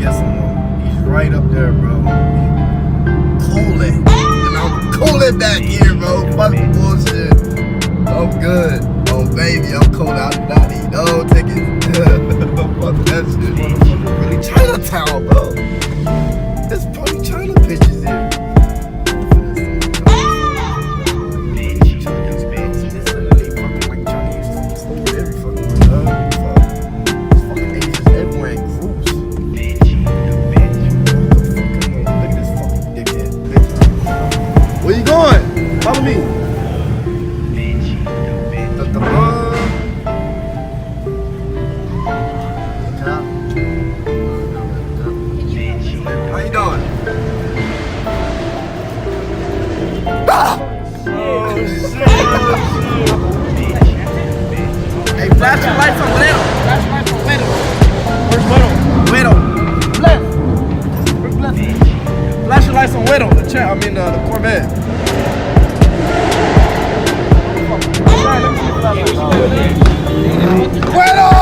get some more. He's right up there, bro. Cooling. And I'm cooling back here, bro. Fuck bullshit. I'm good. Oh, baby, I'm cold out of that. No, take it. Fuck that shit, motherfucker. Really Chinatown, bro. There's probably China pictures here. Where you going? Follow me. How you doing? Ah! Oh, shit. Hey, flash your lights on Widow. Flash your lights on Widow. Where's Widow? Widow. Left. Where's left? Flash your lights on Widow. The Corvette. Widow!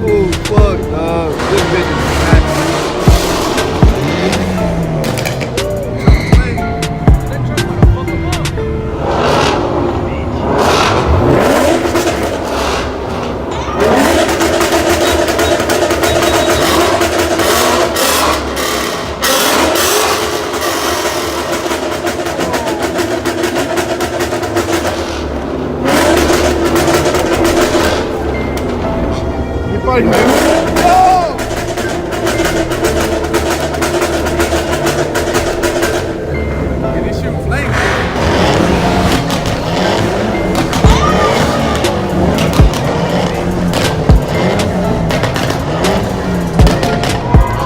Oh, fuck, dog. This bitch is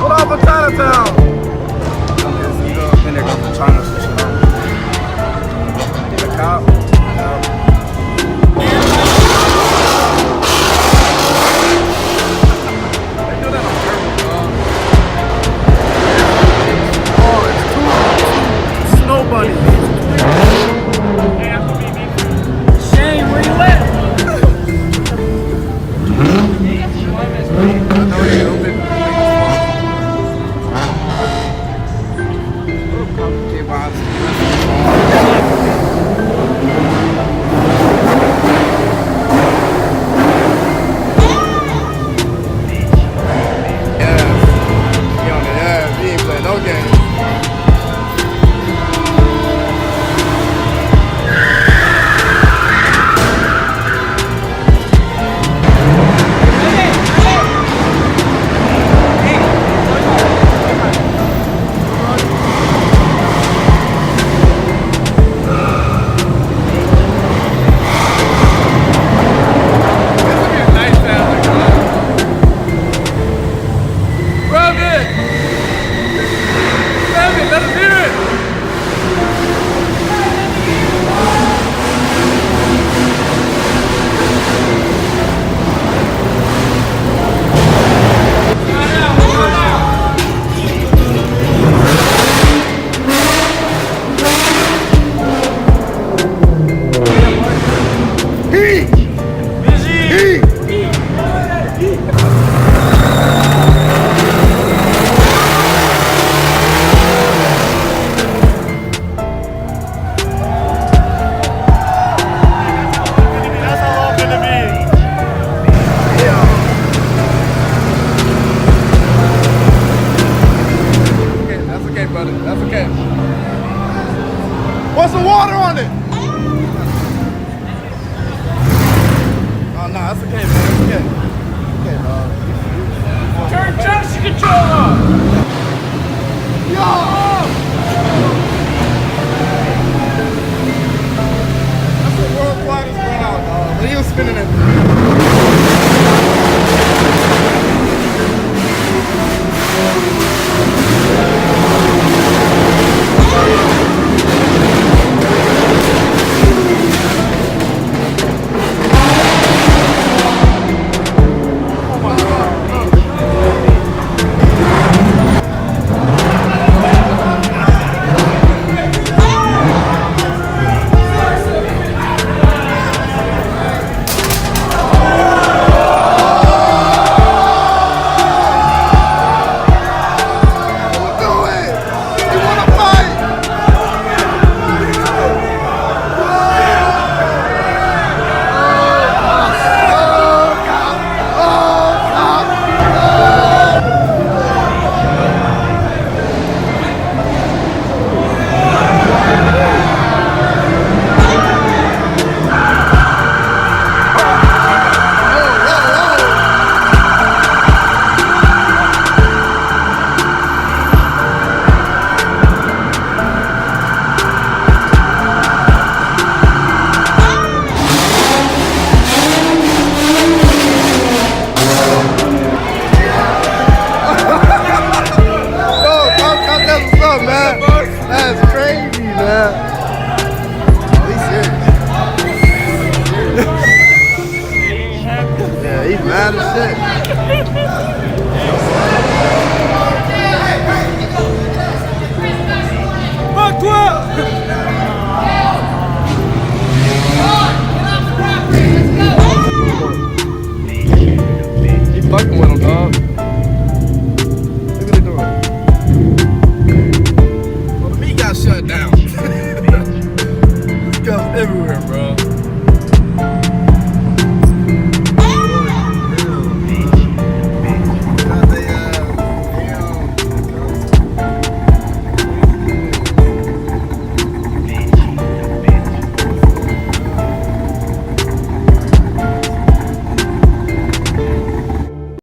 what up for Chinatown? You know, I've been there from China, you know. The cop. Put some water on it. Oh, no, that's okay, man. That's okay. Okay, dog. Turn traction control on. Yo! That's the world's widest run out, dog. When he was spinning it.